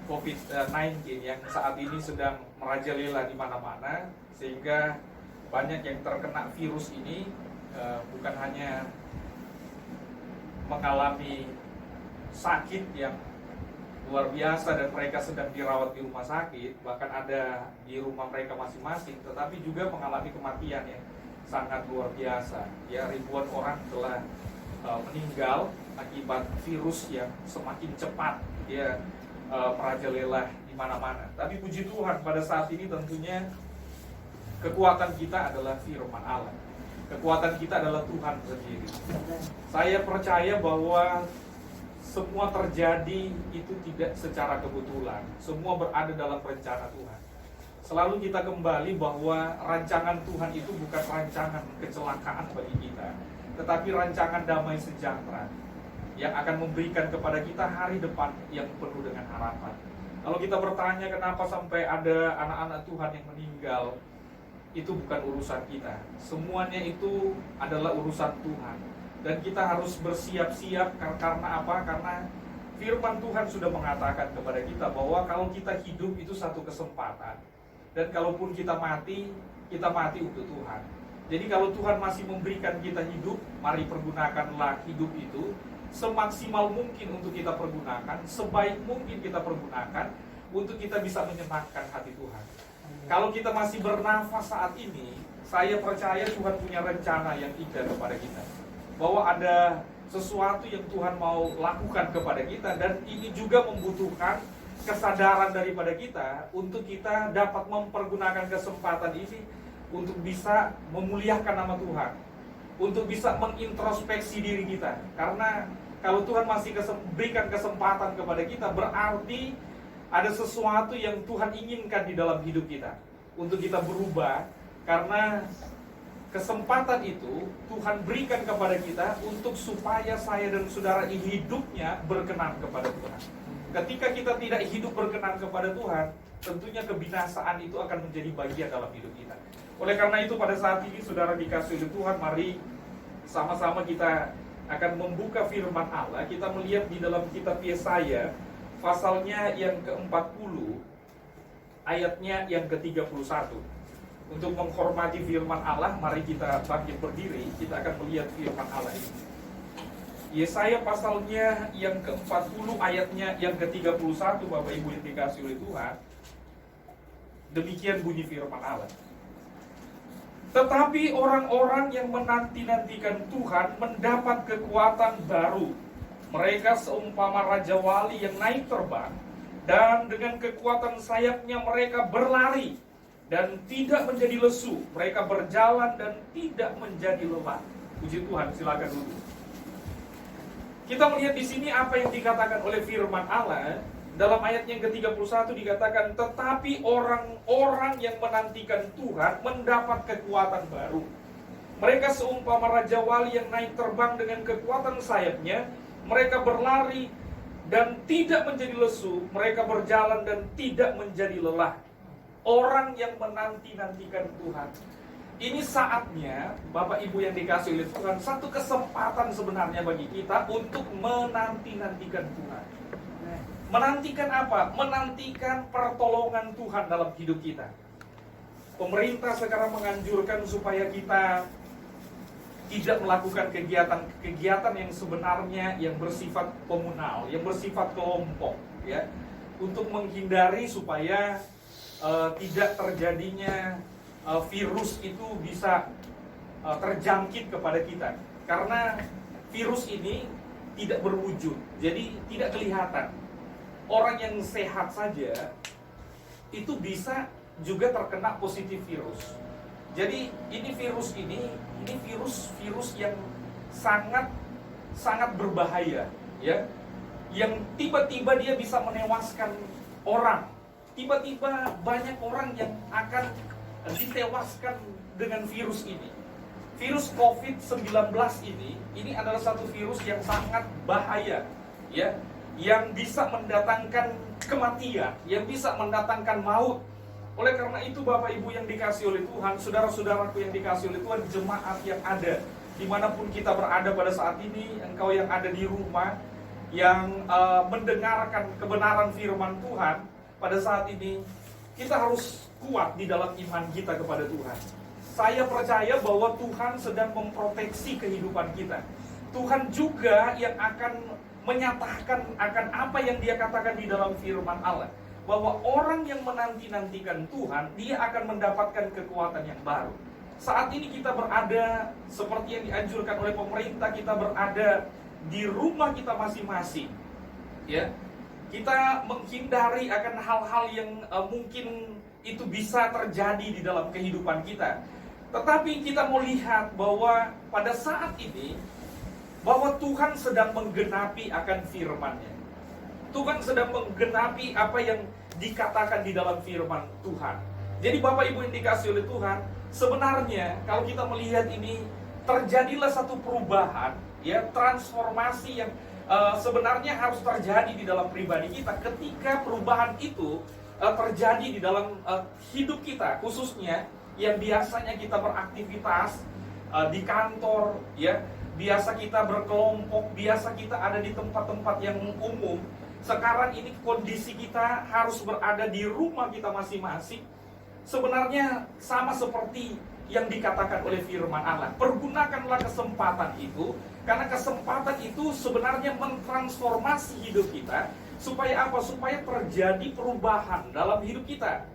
COVID-19 yang saat ini sedang merajalela di mana-mana, sehingga banyak yang terkena virus ini bukan hanya mengalami sakit yang luar biasa dan mereka sedang dirawat di rumah sakit, bahkan ada di rumah mereka masing-masing, tetapi juga mengalami kematian yang sangat luar biasa. Ya, ribuan orang telah meninggal akibat virus yang semakin cepat dia merajalela di mana-mana. Tapi puji Tuhan, pada saat ini tentunya kekuatan kita adalah firman Allah. Kekuatan kita adalah Tuhan sendiri. Saya percaya bahwa semua terjadi itu tidak secara kebetulan. Semua berada dalam rencana Tuhan. Selalu kita kembali bahwa rancangan Tuhan itu bukan rancangan kecelakaan bagi kita, tetapi rancangan damai sejahtera yang akan memberikan kepada kita hari depan yang penuh dengan harapan. Kalau kita bertanya kenapa sampai ada anak-anak Tuhan yang meninggal, itu bukan urusan kita. Semuanya itu adalah urusan Tuhan. Dan kita harus bersiap-siap karena apa? Karena firman Tuhan sudah mengatakan kepada kita bahwa kalau kita hidup itu satu kesempatan. Dan kalaupun kita mati untuk Tuhan. Jadi kalau Tuhan masih memberikan kita hidup, mari pergunakanlah hidup itu semaksimal mungkin untuk kita pergunakan, sebaik mungkin kita pergunakan untuk kita bisa menyenangkan hati Tuhan. Kalau kita masih bernafas saat ini, saya percaya Tuhan punya rencana yang indah kepada kita. Bahwa ada sesuatu yang Tuhan mau lakukan kepada kita, dan ini juga membutuhkan kesadaran daripada kita untuk kita dapat mempergunakan kesempatan ini untuk bisa memuliakan nama Tuhan, untuk bisa mengintrospeksi diri kita. Karena kalau Tuhan masih berikan kesempatan kepada kita, berarti ada sesuatu yang Tuhan inginkan di dalam hidup kita untuk kita berubah. Karena kesempatan itu Tuhan berikan kepada kita untuk supaya saya dan saudara hidupnya berkenan kepada Tuhan. Ketika kita tidak hidup berkenan kepada Tuhan, tentunya kebinasaan itu akan menjadi bagian dalam hidup kita. Oleh karena itu pada saat ini saudara dikasihi oleh Tuhan, mari sama-sama kita akan membuka firman Allah. Kita melihat di dalam kitab Yesaya pasalnya yang ke-40 ayatnya yang ke-31. Untuk menghormati firman Allah, mari kita bangkit berdiri. Kita akan melihat firman Allah ini. Yesaya pasalnya yang ke-40 ayatnya yang ke-31, Bapak Ibu yang dikasihi oleh Tuhan. Demikian bunyi firman Allah. Tetapi orang-orang yang menanti-nantikan Tuhan mendapat kekuatan baru. Mereka seumpama Raja Wali yang naik terbang, dan dengan kekuatan sayapnya mereka berlari dan tidak menjadi lesu. Mereka berjalan dan tidak menjadi lelah. Puji Tuhan, silakan duduk. Kita melihat di sini apa yang dikatakan oleh firman Allah. Dalam ayat yang ke-31 dikatakan, tetapi orang-orang yang menantikan Tuhan mendapat kekuatan baru. Mereka seumpama Raja Wali yang naik terbang dengan kekuatan sayapnya. Mereka berlari dan tidak menjadi lesu. Mereka berjalan dan tidak menjadi lelah. Orang yang menanti-nantikan Tuhan. Ini saatnya, Bapak Ibu yang dikasihi oleh Tuhan, satu kesempatan sebenarnya bagi kita untuk menanti-nantikan Tuhan. Menantikan apa? Menantikan pertolongan Tuhan dalam hidup kita. Pemerintah sekarang menganjurkan supaya kita tidak melakukan kegiatan yang sebenarnya yang bersifat komunal, yang bersifat kelompok, ya, untuk menghindari supaya tidak terjadinya virus itu bisa terjangkit kepada kita. Karena virus ini tidak berwujud, jadi tidak kelihatan. Orang yang sehat saja itu bisa juga terkena positif virus. Jadi ini virus yang sangat berbahaya, ya. Yang tiba-tiba dia bisa menewaskan orang. Tiba-tiba banyak orang yang akan ditewaskan dengan virus ini. Virus COVID-19 ini adalah satu virus yang sangat bahaya, ya, yang bisa mendatangkan kematian, yang bisa mendatangkan maut. Oleh karena itu Bapak Ibu yang dikasihi oleh Tuhan, saudara-saudaraku yang dikasihi oleh Tuhan, jemaat yang ada dimanapun kita berada pada saat ini, engkau yang ada di rumah, yang mendengarkan kebenaran firman Tuhan, pada saat ini kita harus kuat di dalam iman kita kepada Tuhan. Saya percaya bahwa Tuhan sedang memproteksi kehidupan kita. Tuhan juga yang akan menyatakan akan apa yang Dia katakan di dalam firman Allah, bahwa orang yang menanti-nantikan Tuhan, dia akan mendapatkan kekuatan yang baru. Saat ini kita berada seperti yang dianjurkan oleh pemerintah, kita berada di rumah kita masing-masing, ya. Kita menghindari akan hal-hal yang mungkin itu bisa terjadi di dalam kehidupan kita. Tetapi kita mau lihat bahwa pada saat ini, bahwa Tuhan sedang menggenapi akan firman-Nya. Tuhan sedang menggenapi apa yang dikatakan di dalam firman Tuhan. Jadi Bapak Ibu yang dikasihi oleh Tuhan, sebenarnya kalau kita melihat ini, terjadilah satu perubahan, ya, transformasi yang sebenarnya harus terjadi di dalam pribadi kita. Ketika perubahan itu terjadi di dalam hidup kita, khususnya yang biasanya kita beraktivitas di kantor, ya, biasa kita berkelompok, biasa kita ada di tempat-tempat yang umum. Sekarang ini kondisi kita harus berada di rumah kita masing-masing. Sebenarnya sama seperti yang dikatakan oleh firman Allah. Pergunakanlah kesempatan itu, karena kesempatan itu sebenarnya mentransformasi hidup kita. Supaya apa? Supaya terjadi perubahan dalam hidup kita.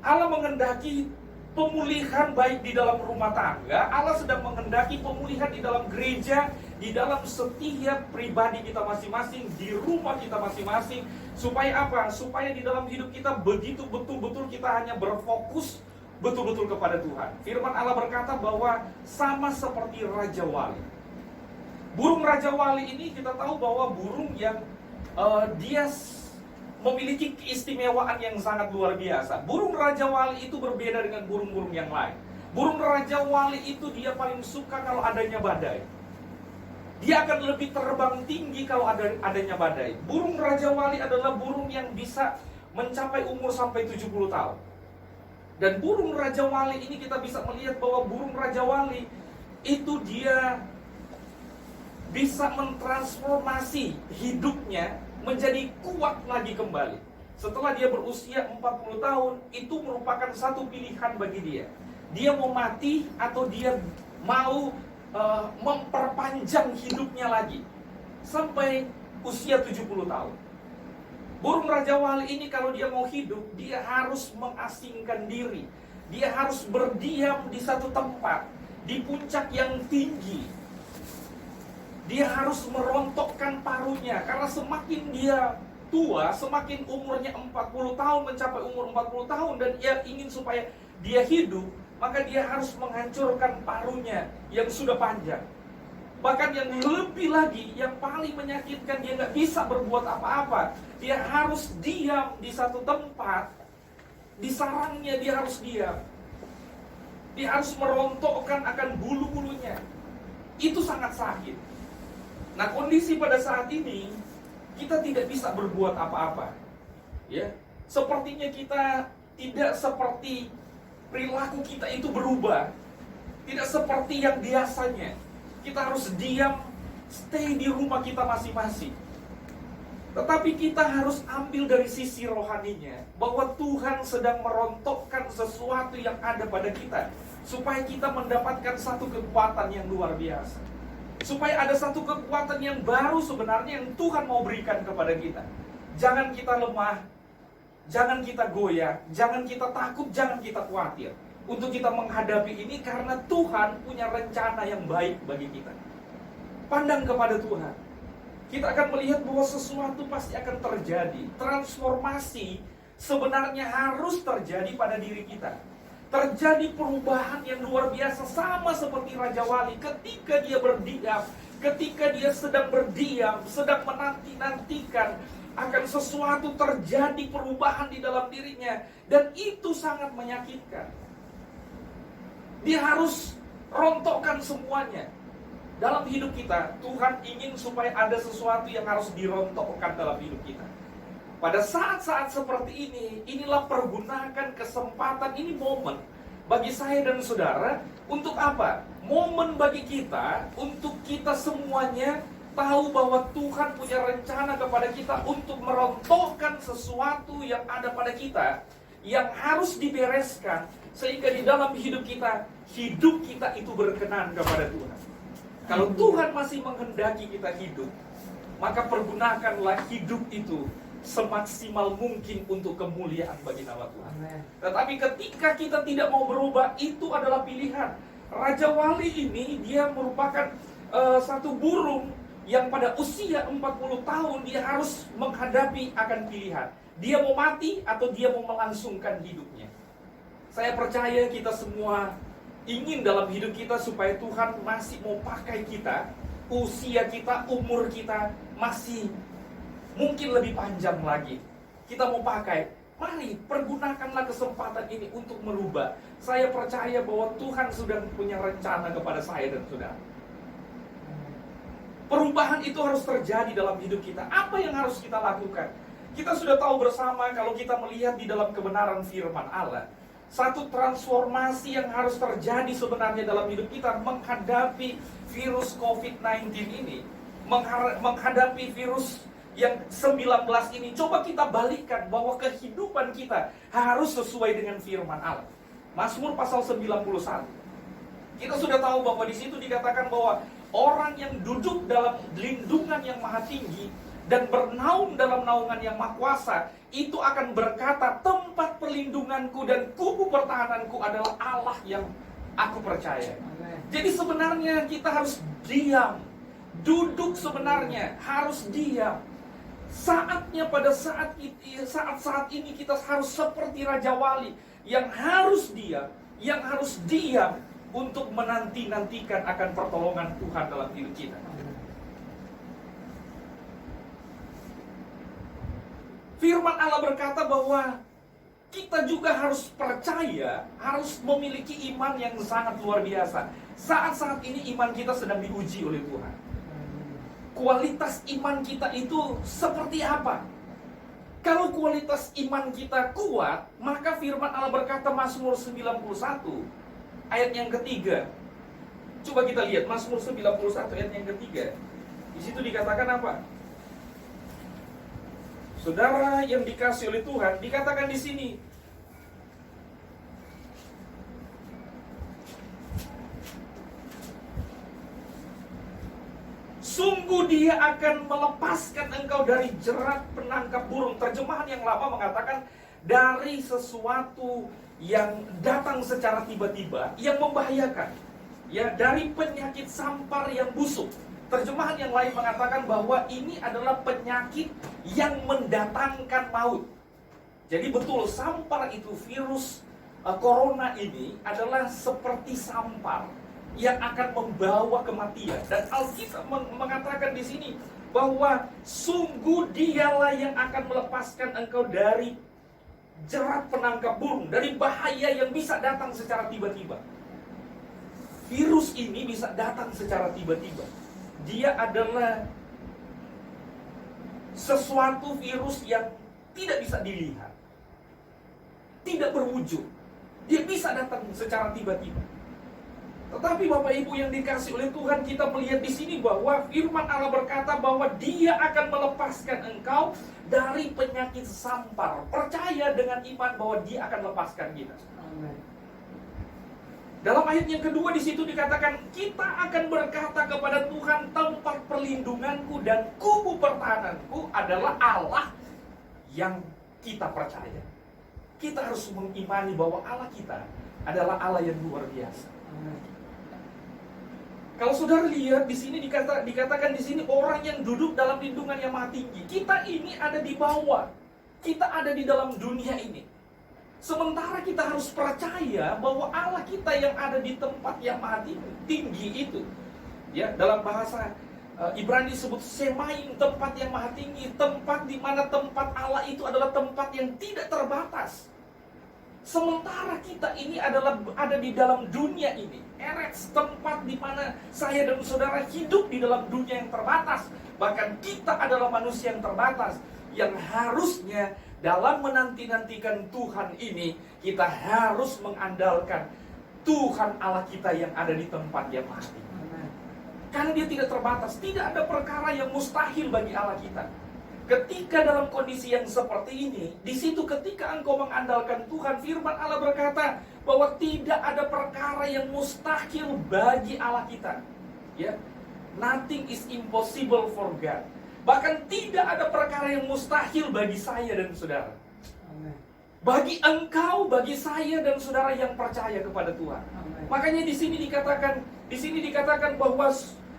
Allah menghendaki pemulihan baik di dalam rumah tangga. Allah sedang menghendaki pemulihan di dalam gereja, di dalam setiap pribadi kita masing-masing, di rumah kita masing-masing. Supaya apa? Supaya di dalam hidup kita begitu betul-betul kita hanya berfokus betul-betul kepada Tuhan. Firman Allah berkata bahwa sama seperti Raja Wali. Burung Raja Wali ini kita tahu bahwa burung yang dia memiliki keistimewaan yang sangat luar biasa. Burung Raja Wali itu berbeda dengan burung-burung yang lain. Burung Raja Wali itu dia paling suka kalau adanya badai. Dia akan lebih terbang tinggi kalau adanya badai. Burung Raja Wali adalah burung yang bisa mencapai umur sampai 70 tahun. Dan burung Raja Wali ini kita bisa melihat bahwa burung Raja Wali itu dia bisa mentransformasi hidupnya menjadi kuat lagi kembali. Setelah dia berusia 40 tahun, itu merupakan satu pilihan bagi dia. Dia mau mati atau dia mau memperpanjang hidupnya lagi sampai usia 70 tahun. Burung Raja Wali ini kalau dia mau hidup, dia harus mengasingkan diri. Dia harus berdiam di satu tempat, di puncak yang tinggi. Dia harus merontokkan paruhnya, karena semakin dia tua, semakin umurnya 40 tahun, mencapai umur 40 tahun, dan ia ingin supaya dia hidup, maka dia harus menghancurkan paruhnya yang sudah panjang. Bahkan yang lebih lagi, yang paling menyakitkan, dia nggak bisa berbuat apa-apa. Dia harus diam di satu tempat, di sarangnya dia harus diam. Dia harus merontokkan akan bulu-bulunya. Itu sangat sakit. Nah, kondisi pada saat ini kita tidak bisa berbuat apa-apa. Ya, sepertinya kita tidak seperti perilaku kita itu berubah. Tidak seperti yang biasanya. Kita harus diam, stay di rumah kita masing-masing. Tetapi kita harus ambil dari sisi rohaninya, bahwa Tuhan sedang merontokkan sesuatu yang ada pada kita, supaya kita mendapatkan satu kekuatan yang luar biasa. Supaya ada satu kekuatan yang baru sebenarnya yang Tuhan mau berikan kepada kita. Jangan kita lemah, jangan kita goyah, jangan kita takut, jangan kita khawatir untuk kita menghadapi ini, karena Tuhan punya rencana yang baik bagi kita. Pandang kepada Tuhan. Kita akan melihat bahwa sesuatu pasti akan terjadi. Transformasi sebenarnya harus terjadi pada diri kita. Terjadi perubahan yang luar biasa, sama seperti Raja Wali ketika dia berdiam, ketika dia sedang berdiam, sedang menanti-nantikan akan sesuatu terjadi perubahan di dalam dirinya, dan itu sangat menyakitkan. Dia harus rontokkan semuanya. Dalam hidup kita, Tuhan ingin supaya ada sesuatu yang harus dirontokkan dalam hidup kita. Pada saat-saat seperti ini, inilah pergunakan kesempatan, ini momen bagi saya dan saudara. Untuk apa? Momen bagi kita, untuk kita semuanya tahu bahwa Tuhan punya rencana kepada kita untuk merontokkan sesuatu yang ada pada kita, yang harus dibereskan, sehingga di dalam hidup kita itu berkenan kepada Tuhan. Kalau Tuhan masih menghendaki kita hidup, maka pergunakanlah hidup itu semaksimal mungkin untuk kemuliaan bagi nama Tuhan. Tetapi ketika kita tidak mau berubah, itu adalah pilihan. Raja Wali ini dia merupakan satu burung yang pada usia 40 tahun dia harus menghadapi akan pilihan. Dia mau mati atau dia mau melangsungkan hidupnya. Saya percaya kita semua ingin dalam hidup kita supaya Tuhan masih mau pakai kita. Usia kita, umur kita masih mungkin lebih panjang lagi. Kita mau pakai. Mari pergunakanlah kesempatan ini untuk merubah. Saya percaya bahwa Tuhan sudah punya rencana kepada saya dan saudara. Perubahan itu harus terjadi dalam hidup kita. Apa yang harus kita lakukan? Kita sudah tahu bersama kalau kita melihat di dalam kebenaran firman Allah, satu transformasi yang harus terjadi sebenarnya dalam hidup kita menghadapi virus COVID-19 ini, menghadapi virus yang 19 ini. Coba kita balikkan bahwa kehidupan kita harus sesuai dengan firman Allah. Mazmur pasal 91. Kita sudah tahu bahwa di situ dikatakan bahwa orang yang duduk dalam lindungan yang maha tinggi dan bernaung dalam naungan yang maha kuasa, itu akan berkata, tempat perlindunganku dan kubu pertahananku adalah Allah yang aku percaya. Jadi sebenarnya kita harus diam. Duduk sebenarnya harus diam. Saatnya pada saat ini kita harus seperti Raja Wali yang harus diam untuk menantikan akan pertolongan Tuhan dalam hidup kita. Firman Allah berkata bahwa kita juga harus percaya, harus memiliki iman yang sangat luar biasa. Saat-saat ini iman kita sedang diuji oleh Tuhan. Kualitas iman kita itu seperti apa? Kalau kualitas iman kita kuat, maka firman Allah berkata Mazmur 91 ayat yang ketiga. Coba kita lihat Mazmur 91 ayat yang ketiga. Di situ dikatakan apa? Saudara yang dikasihi oleh Tuhan, dikatakan di sini, sungguh dia akan melepaskan engkau dari jerat penangkap burung. Terjemahan yang lama mengatakan dari sesuatu yang datang secara tiba-tiba yang membahayakan, ya, dari penyakit sampar yang busuk. Terjemahan yang lain mengatakan bahwa ini adalah penyakit yang mendatangkan maut. Jadi betul, sampar itu, virus corona ini adalah seperti sampar yang akan membawa kematian. Dan Alkitab mengatakan di sini bahwa sungguh dialah yang akan melepaskan engkau dari jerat penangkap burung, dari bahaya yang bisa datang secara tiba-tiba. Virus ini bisa datang secara tiba-tiba. Dia adalah sesuatu virus yang tidak bisa dilihat, tidak berwujud. Dia bisa datang secara tiba-tiba. Tetapi Bapak Ibu yang dikasihi oleh Tuhan, kita melihat di sini bahwa firman Allah berkata bahwa Dia akan melepaskan engkau dari penyakit sampar. Percaya dengan iman bahwa Dia akan lepaskan kita. Amen. Dalam ayat yang kedua di situ dikatakan, kita akan berkata kepada Tuhan, tempat perlindunganku dan kubu pertahananku adalah Allah yang kita percaya. Kita harus mengimani bahwa Allah kita adalah Allah yang luar biasa. Kalau saudara lihat di sini dikatakan di sini orang yang duduk dalam lindungan yang maha tinggi. Kita ini ada di bawah. Kita ada di dalam dunia ini. Sementara kita harus percaya bahwa Allah kita yang ada di tempat yang maha tinggi itu, ya, dalam bahasa Ibrani disebut Semaim, tempat yang maha tinggi, tempat di mana tempat Allah itu adalah tempat yang tidak terbatas. Sementara kita ini ada di dalam dunia ini, Eretz, tempat di mana saya dan saudara hidup di dalam dunia yang terbatas. Bahkan kita adalah manusia yang terbatas, yang harusnya dalam menanti-nantikan Tuhan ini, kita harus mengandalkan Tuhan Allah kita yang ada di tempat yang maha tinggi. Karena dia tidak terbatas. Tidak ada perkara yang mustahil bagi Allah kita. Ketika dalam kondisi yang seperti ini, di situ ketika engkau mengandalkan Tuhan, firman Allah berkata bahwa tidak ada perkara yang mustahil bagi Allah kita. Ya, nothing is impossible for God. Bahkan tidak ada perkara yang mustahil bagi saya dan saudara. Bagi engkau, bagi saya dan saudara yang percaya kepada Tuhan. Makanya di sini dikatakan bahwa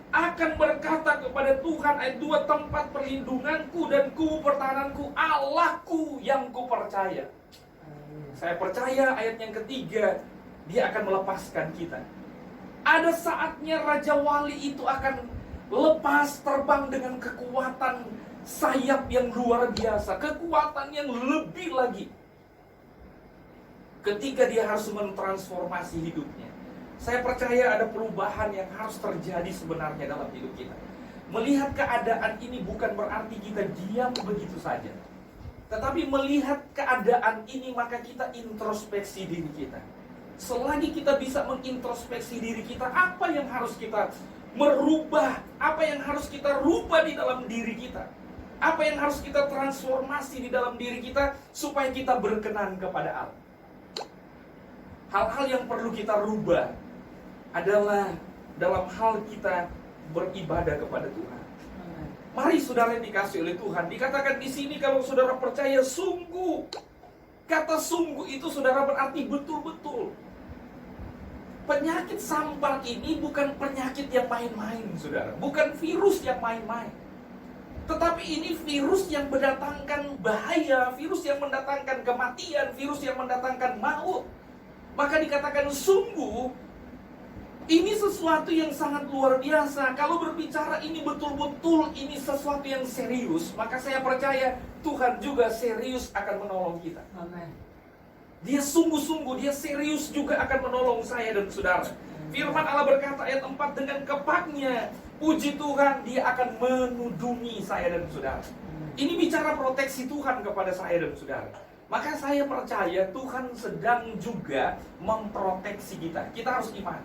akan berkata kepada Tuhan, ayat 2, tempat perlindunganku dan kubu pertahananku, Allahku yang ku percaya. Saya percaya ayat yang ketiga, dia akan melepaskan kita. Ada saatnya Raja Wali itu akan lepas terbang dengan kekuatan sayap yang luar biasa, kekuatan yang lebih lagi. Ketika dia harus mentransformasi hidupnya, saya percaya ada perubahan yang harus terjadi sebenarnya dalam hidup kita. Melihat keadaan ini bukan berarti kita diam begitu saja. Tetapi melihat keadaan ini maka kita introspeksi diri kita. Selagi kita bisa mengintrospeksi diri kita, apa yang harus kita merubah, apa yang harus kita rubah di dalam diri kita, apa yang harus kita transformasi di dalam diri kita supaya kita berkenan kepada Allah. Hal-hal yang perlu kita rubah adalah dalam hal kita beribadah kepada Tuhan. Mari saudara yang dikasih oleh Tuhan, dikatakan di sini kalau saudara percaya sungguh. Kata sungguh itu saudara berarti betul-betul. Penyakit sampar ini bukan penyakit yang main-main, saudara. Bukan virus yang main-main. Tetapi ini virus yang mendatangkan bahaya, virus yang mendatangkan kematian, virus yang mendatangkan maut. Maka dikatakan sungguh, ini sesuatu yang sangat luar biasa. Kalau berbicara ini betul-betul ini sesuatu yang serius, maka saya percaya Tuhan juga serius akan menolong kita. Amin. Dia sungguh-sungguh, dia serius juga akan menolong saya dan saudara. Firman Allah berkata ayat 4, dengan kepaknya, puji Tuhan, dia akan menudungi saya dan saudara. Ini bicara proteksi Tuhan kepada saya dan saudara. Maka saya percaya Tuhan sedang juga memproteksi kita. Kita harus iman.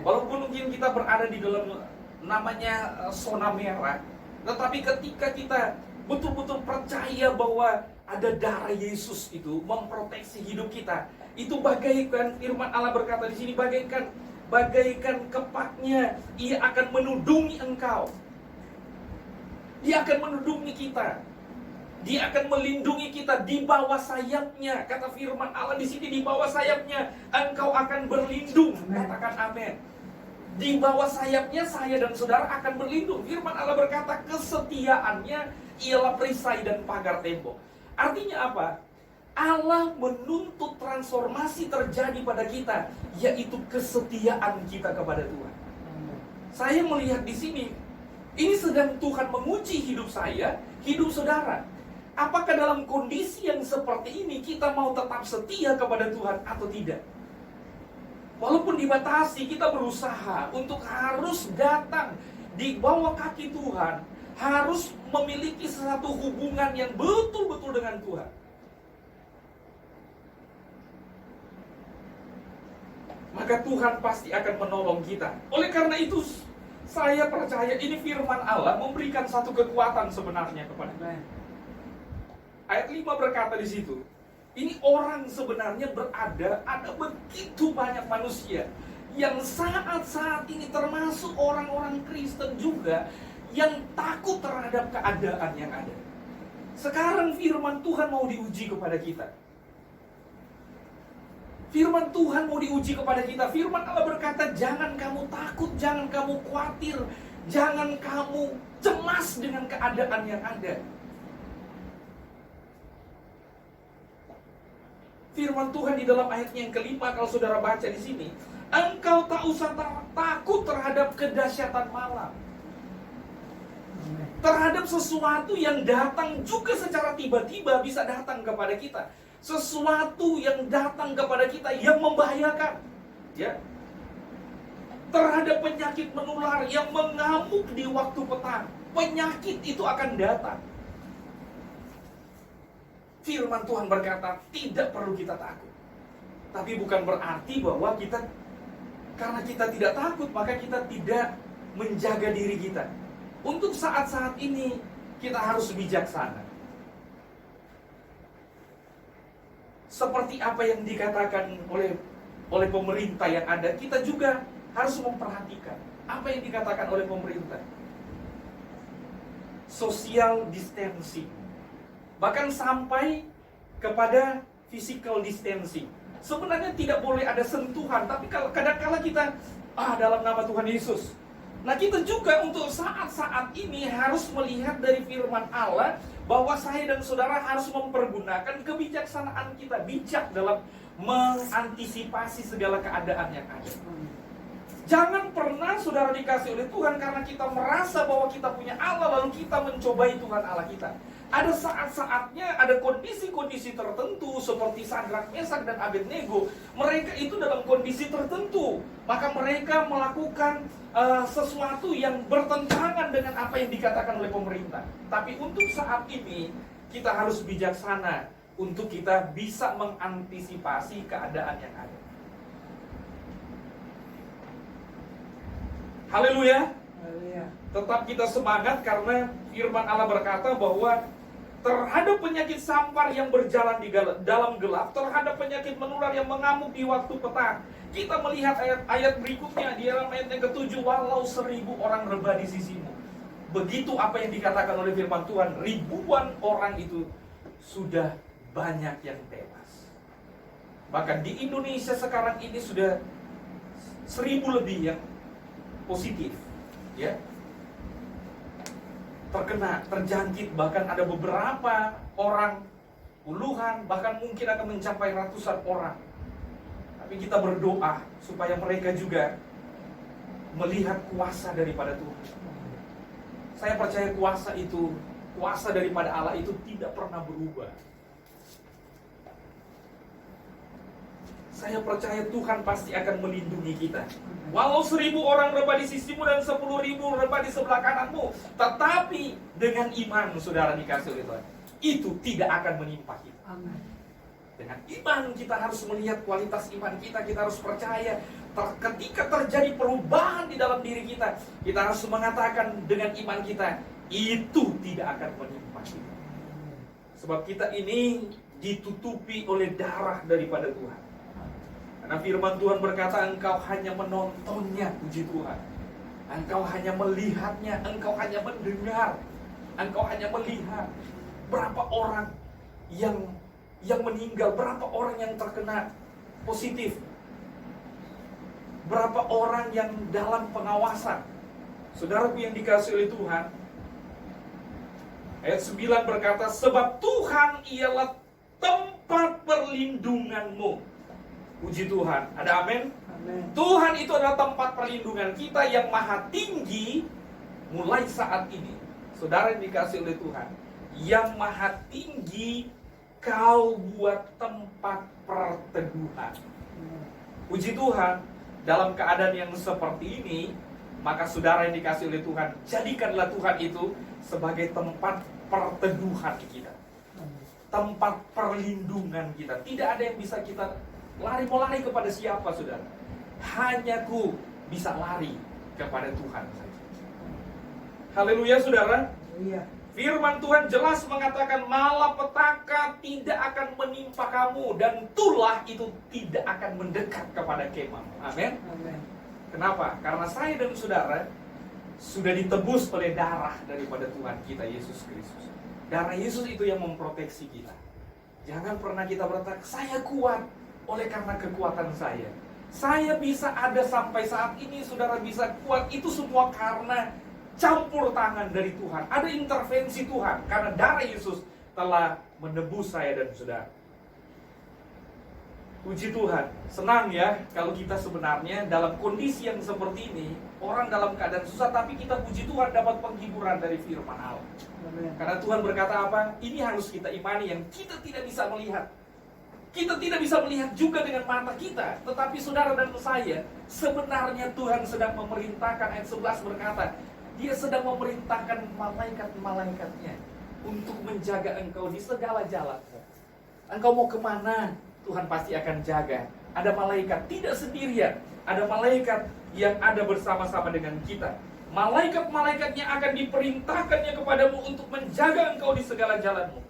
Walaupun mungkin kita berada di dalam namanya zona merah, tetapi ketika kita betul-betul percaya bahwa ada darah Yesus itu memproteksi hidup kita, itu bagaikan firman Allah berkata di sini, bagaikan kepaknya, ia akan menudungi engkau. Dia akan menudungi kita. Dia akan melindungi kita di bawah sayapnya. Kata firman Allah di sini, di bawah sayapnya engkau akan berlindung. Katakan amin. Di bawah sayapnya saya dan saudara akan berlindung. Firman Allah berkata kesetiaannya ialah perisai dan pagar tembok. Artinya apa? Allah menuntut transformasi terjadi pada kita, yaitu kesetiaan kita kepada Tuhan. Saya melihat di sini, ini sedang Tuhan menguji hidup saya, hidup saudara. Apakah dalam kondisi yang seperti ini kita mau tetap setia kepada Tuhan atau tidak? Walaupun dibatasi, kita berusaha untuk harus datang di bawah kaki Tuhan, harus memiliki satu hubungan yang betul-betul dengan Tuhan. Maka Tuhan pasti akan menolong kita. Oleh karena itu, saya percaya ini firman Allah memberikan satu kekuatan sebenarnya kepada kita. Ayat 5 berkata di situ, ini orang sebenarnya ada begitu banyak manusia yang saat ini termasuk orang-orang Kristen juga yang takut terhadap keadaan yang ada. Sekarang firman Tuhan mau diuji kepada kita. Firman Tuhan mau diuji kepada kita. Firman Allah berkata, jangan kamu takut, jangan kamu khawatir, jangan kamu cemas dengan keadaan yang ada. Firman Tuhan di dalam ayatnya yang kelima, kalau saudara baca di sini, engkau tak usah takut terhadap kedahsyatan malam, terhadap sesuatu yang datang juga secara tiba-tiba bisa datang kepada kita, sesuatu yang datang kepada kita yang membahayakan, ya, terhadap penyakit menular yang mengamuk di waktu petang. Penyakit itu akan datang. Firman Tuhan berkata, tidak perlu kita takut. Tapi bukan berarti bahwa karena kita tidak takut, maka kita tidak menjaga diri kita. Untuk saat-saat ini kita harus bijaksana. Seperti apa yang dikatakan oleh pemerintah yang ada, kita juga harus memperhatikan apa yang dikatakan oleh pemerintah. Social distancing, bahkan sampai kepada physical distancing. Sebenarnya tidak boleh ada sentuhan, tapi kalau kadang-kala kita dalam nama Tuhan Yesus. Nah, kita juga untuk saat-saat ini harus melihat dari firman Allah bahwa saya dan saudara harus mempergunakan kebijaksanaan kita, bijak dalam mengantisipasi segala keadaan yang ada. Jangan pernah saudara dikasih oleh Tuhan karena kita merasa bahwa kita punya Allah lalu kita mencobai Tuhan Allah kita. Ada saat-saatnya, ada kondisi-kondisi tertentu seperti Sadrak, Mesak, dan Abednego. Mereka itu dalam kondisi tertentu, maka mereka melakukan sesuatu yang bertentangan dengan apa yang dikatakan oleh pemerintah. Tapi untuk saat ini kita harus bijaksana untuk kita bisa mengantisipasi keadaan yang ada. Haleluya. Tetap kita semangat karena firman Allah berkata bahwa terhadap penyakit sampar yang berjalan di dalam gelap, terhadap penyakit menular yang mengamuk di waktu petang. Kita melihat ayat berikutnya di dalam ayat yang ke-7, walau 1000 orang rebah di sisimu. Begitu apa yang dikatakan oleh firman Tuhan, ribuan orang itu sudah banyak yang tewas. Bahkan di Indonesia sekarang ini sudah 1000 lebih yang positif, ya, terkena, terjangkit. Bahkan ada beberapa orang, puluhan, bahkan mungkin akan mencapai ratusan orang. Tapi kita berdoa supaya mereka juga melihat kuasa daripada Tuhan. Saya percaya kuasa daripada Allah itu tidak pernah berubah. Saya percaya Tuhan pasti akan melindungi kita. Walau 1000 orang rebah di sisimu dan 10.000 rebah di sebelah kananmu, tetapi dengan iman saudara dikasih oleh Tuhan, itu tidak akan menimpa kita. Amin. Dengan iman kita harus melihat kualitas iman kita. Kita harus percaya ketika terjadi perubahan di dalam diri kita, kita harus mengatakan dengan iman kita, itu tidak akan menimpa kita. Sebab kita ini ditutupi oleh darah daripada Tuhan. Karena firman Tuhan berkata, engkau hanya menontonnya, puji Tuhan. Engkau hanya melihatnya, engkau hanya mendengar, engkau hanya melihat. Berapa orang yang meninggal, berapa orang yang terkena positif, berapa orang yang dalam pengawasan. Saudaraku yang dikasihi oleh Tuhan, ayat 9 berkata, sebab Tuhan ialah tempat perlindunganmu. Puji Tuhan, ada amin? Amin. Tuhan itu adalah tempat perlindungan kita yang maha tinggi. Mulai saat ini, saudara yang dikasihi oleh Tuhan, yang maha tinggi kau buat tempat perteduhan. Puji Tuhan, dalam keadaan yang seperti ini, maka saudara yang dikasihi oleh Tuhan, jadikanlah Tuhan itu sebagai tempat perteduhan kita, tempat perlindungan kita. Tidak ada yang bisa kita mau lari kepada siapa, saudara. Hanya ku bisa lari kepada Tuhan saja. Haleluya, saudara. Iya. Firman Tuhan jelas mengatakan malapetaka tidak akan menimpa kamu dan tulah itu tidak akan mendekat kepada kemahmu. Amin. Amin. Kenapa? Karena saya dan saudara sudah ditebus oleh darah daripada Tuhan kita Yesus Kristus. Darah Yesus itu yang memproteksi kita. Jangan pernah kita berkata, saya kuat oleh karena kekuatan saya. Saya bisa ada sampai saat ini, saudara bisa kuat. Itu semua karena campur tangan dari Tuhan. Ada intervensi Tuhan. Karena darah Yesus telah menebus saya dan saudara. Puji Tuhan. Senang ya kalau kita sebenarnya dalam kondisi yang seperti ini, orang dalam keadaan susah, tapi kita puji Tuhan dapat penghiburan dari firman Allah. Amen. Karena Tuhan berkata apa? Ini harus kita imani yang kita tidak bisa melihat. Kita tidak bisa melihat juga dengan mata kita. Tetapi saudara dan saya, sebenarnya Tuhan sedang memerintahkan. Ayat 11 berkata, Dia sedang memerintahkan malaikat-malaikatnya untuk menjaga engkau di segala jalan. Engkau mau kemana, Tuhan pasti akan jaga. Ada malaikat, tidak sendirian. Ada malaikat yang ada bersama-sama dengan kita. Malaikat-malaikatnya akan diperintahkannya kepadamu untuk menjaga engkau di segala jalanmu.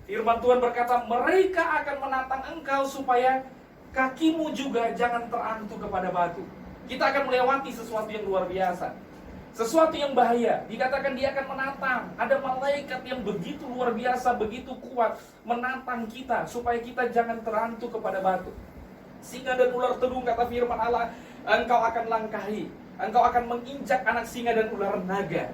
Firman Tuhan berkata, mereka akan menatang engkau supaya kakimu juga jangan terantuk kepada batu. Kita akan melewati sesuatu yang luar biasa, sesuatu yang bahaya. Dikatakan dia akan menatang. Ada malaikat yang begitu luar biasa, begitu kuat menatang kita supaya kita jangan terantuk kepada batu. Singa dan ular terung, kata firman Allah, engkau akan langkahi, engkau akan menginjak anak singa dan ular naga.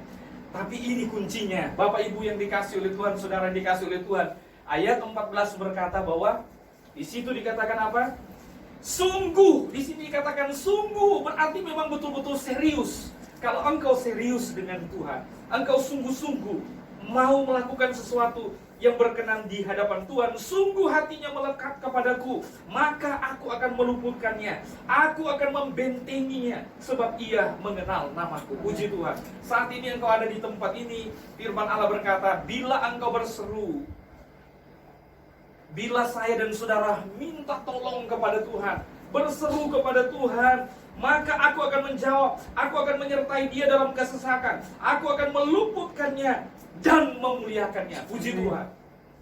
Tapi ini kuncinya, Bapak Ibu yang dikasih oleh Tuhan, saudara yang dikasih oleh Tuhan. Ayat 14 berkata bahwa di situ dikatakan apa? Sungguh. Di sini dikatakan sungguh, berarti memang betul-betul serius. Kalau engkau serius dengan Tuhan, engkau sungguh-sungguh mau melakukan sesuatu yang berkenan di hadapan Tuhan, sungguh hatinya melekat kepadaku, maka aku akan meluputkannya, aku akan membentenginya, sebab ia mengenal namaku. Puji Tuhan. Saat ini engkau ada di tempat ini, firman Allah berkata, bila engkau berseru, bila saya dan saudara minta tolong kepada Tuhan, berseru kepada Tuhan, maka aku akan menjawab, aku akan menyertai dia dalam kesesakan, aku akan meluputkannya dan memuliakannya. Puji Tuhan.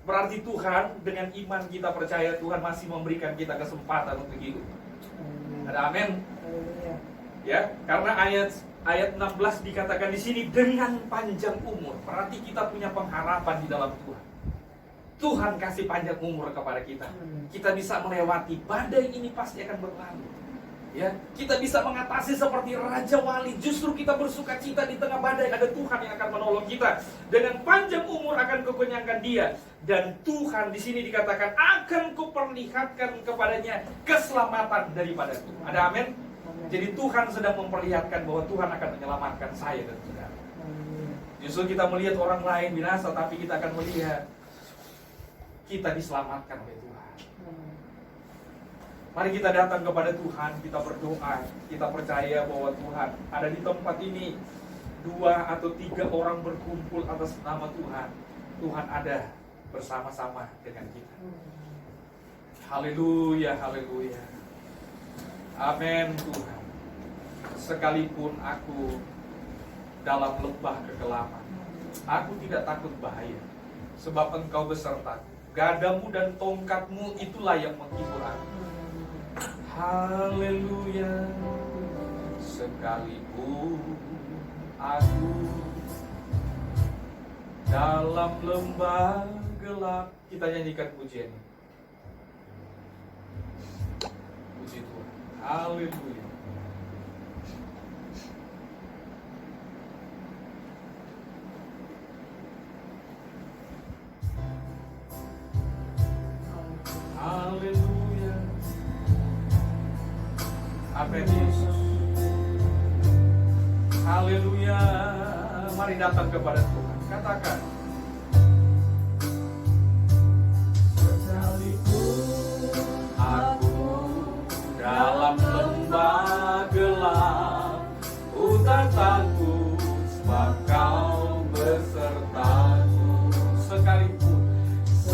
Berarti Tuhan, dengan iman kita percaya Tuhan masih memberikan kita kesempatan untuk hidup. Ada amin? Ya, karena ayat 16 dikatakan di sini dengan panjang umur. Berarti kita punya pengharapan di dalam Tuhan. Tuhan kasih panjang umur kepada kita. Kita bisa melewati badai ini, pasti akan berlalu. Ya, kita bisa mengatasi seperti Raja Wali. Justru kita bersuka cita di tengah badai. Ada Tuhan yang akan menolong kita. Dengan panjang umur akan kukenyangkan dia. Dan Tuhan di sini dikatakan akan kuperlihatkan kepadanya keselamatan daripadaku. Ada amin? Jadi Tuhan sedang memperlihatkan bahwa Tuhan akan menyelamatkan saya dan saudara. Justru kita melihat orang lain binasa, tapi kita akan melihat kita diselamatkan oleh Tuhan. Mari kita datang kepada Tuhan, kita berdoa, kita percaya bahwa Tuhan ada di tempat ini. 2 atau 3 orang berkumpul atas nama Tuhan, Tuhan ada bersama-sama dengan kita. Haleluya, haleluya. Amin Tuhan. Sekalipun aku dalam lembah kegelapan, aku tidak takut bahaya, sebab Engkau besertaku. Gadamu dan tongkatmu itulah yang menghibur aku. Haleluya. Sekalipun aku dalam lembah gelap. Kita nyanyikan pujian ini. Puji Tuhan. Haleluya. Haleluya. Amin Yesus. Haleluya. Mari datang kepada Tuhan. Katakan, sekalipun aku dalam lembah gelap, ku tak takut, sebab Kau besertaku.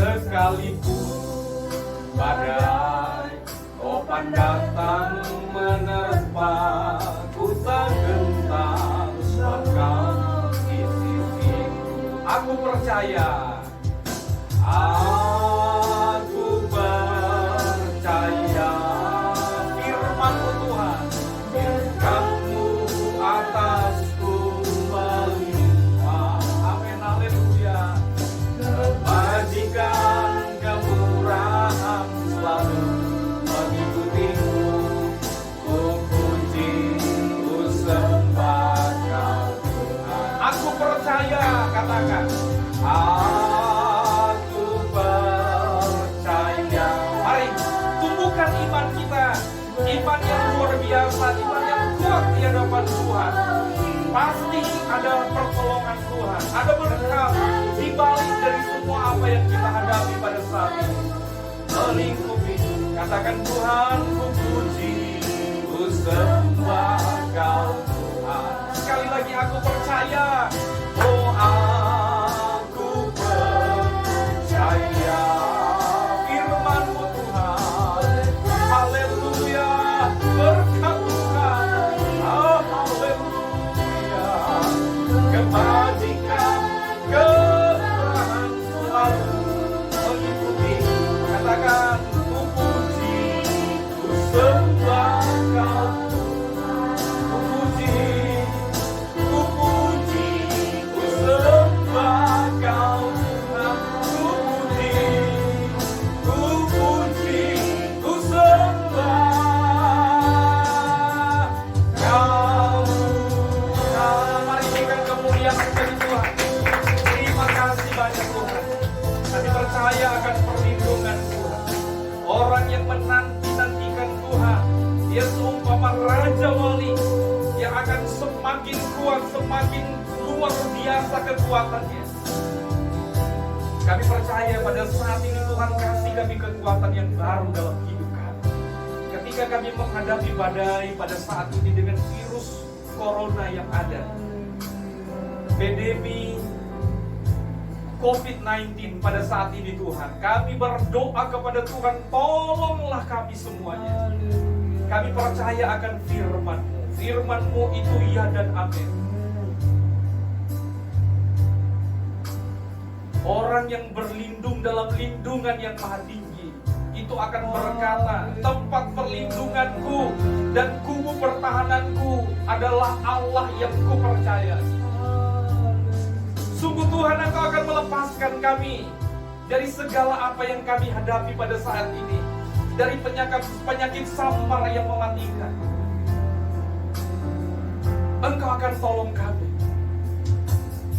Sekalipun badai topan datang menerpa, ku tak gentar, sebab Kau di sisiku. Aku percaya, aku percaya firman-Mu Tuhan, firman-Mu atasku melimpah. Amin, haleluya. Kebajikan, kemurahan selalu mengikutiku. Ku puji, ku sembah Kau Tuhan. Aku percaya, katakan, aku percaya. Mari tumbuhkan iman kita, iman yang luar biasa, iman yang kuat di hadapan Tuhan. Pasti ada pertolongan Tuhan, ada berkat di balik dari semua apa yang kita hadapi pada saat ini. Melingkupi, katakan Tuhan, ku puji, ku sembah Kau Tuhan. Sekali lagi aku percaya, oh aku percaya firman-Mu Tuhan. Haleluya, berkat Tuhan. Oh haleluya. percaya akan perlindungan Tuhan. Orang yang menanti-nantikan Tuhan, dia seumpama Raja Wali yang akan semakin kuat, semakin luar biasa kekuatannya. Kami percaya pada saat ini Tuhan kasih kami kekuatan yang baru dalam hidup kami. Ketika kami menghadapi badai pada saat ini dengan virus corona yang ada, pandemi COVID-19 pada saat ini Tuhan, kami berdoa kepada Tuhan, tolonglah kami semuanya. Kami percaya akan firman-Mu. Firman-Mu itu ya dan amin. Orang yang berlindung dalam lindungan yang maha tinggi itu akan berkata, tempat perlindunganku dan kubu pertahananku adalah Allah yang kupercaya. Sungguh Tuhan, Engkau akan melepaskan kami dari segala apa yang kami hadapi pada saat ini, dari penyakit sampar yang mematikan. Engkau akan tolong kami.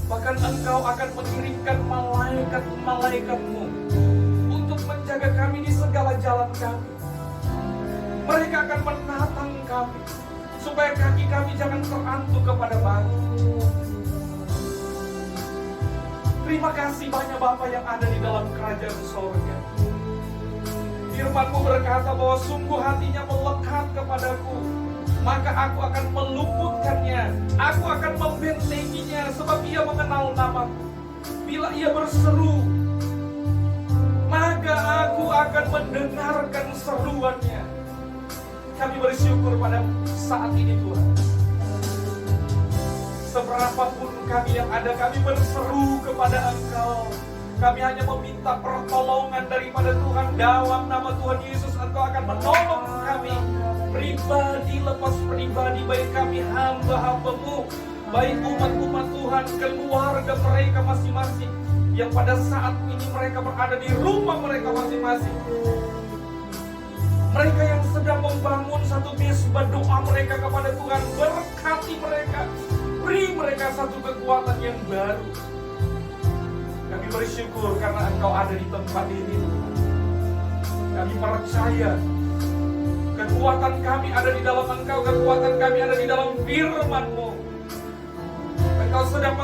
Bahkan Engkau akan mengirimkan malaikat-malaikatmu untuk menjaga kami di segala jalan kami. Mereka akan menatang kami supaya kaki kami jangan terantuk kepada batu. Terima kasih banyak Bapa yang ada di dalam kerajaan sorga. Firman-Mu berkata bahwa sungguh hatinya melekat kepadaku, maka aku akan meluputkannya, aku akan membentenginya, sebab ia mengenal namaku. Bila ia berseru, maka aku akan mendengarkan seruannya. Kami bersyukur pada saat ini Tuhan. Seberapapun kami yang ada, kami berseru kepada Engkau. Kami hanya meminta pertolongan daripada Tuhan. Dalam nama Tuhan Yesus, Engkau akan menolong kami. Pribadi lepas pribadi, baik kami hamba-hamba-Mu, baik umat-umat Tuhan, keluarga mereka masing-masing, yang pada saat ini mereka berada di rumah mereka masing-masing. Mereka yang sedang membangun satu mesbah doa mereka kepada Tuhan, berkati mereka, beri mereka satu kekuatan yang baru. Kami bersyukur karena Engkau ada di tempat ini. Kami percaya kekuatan kami ada di dalam Engkau, kekuatan kami ada di dalam firman-Mu. Engkau sedang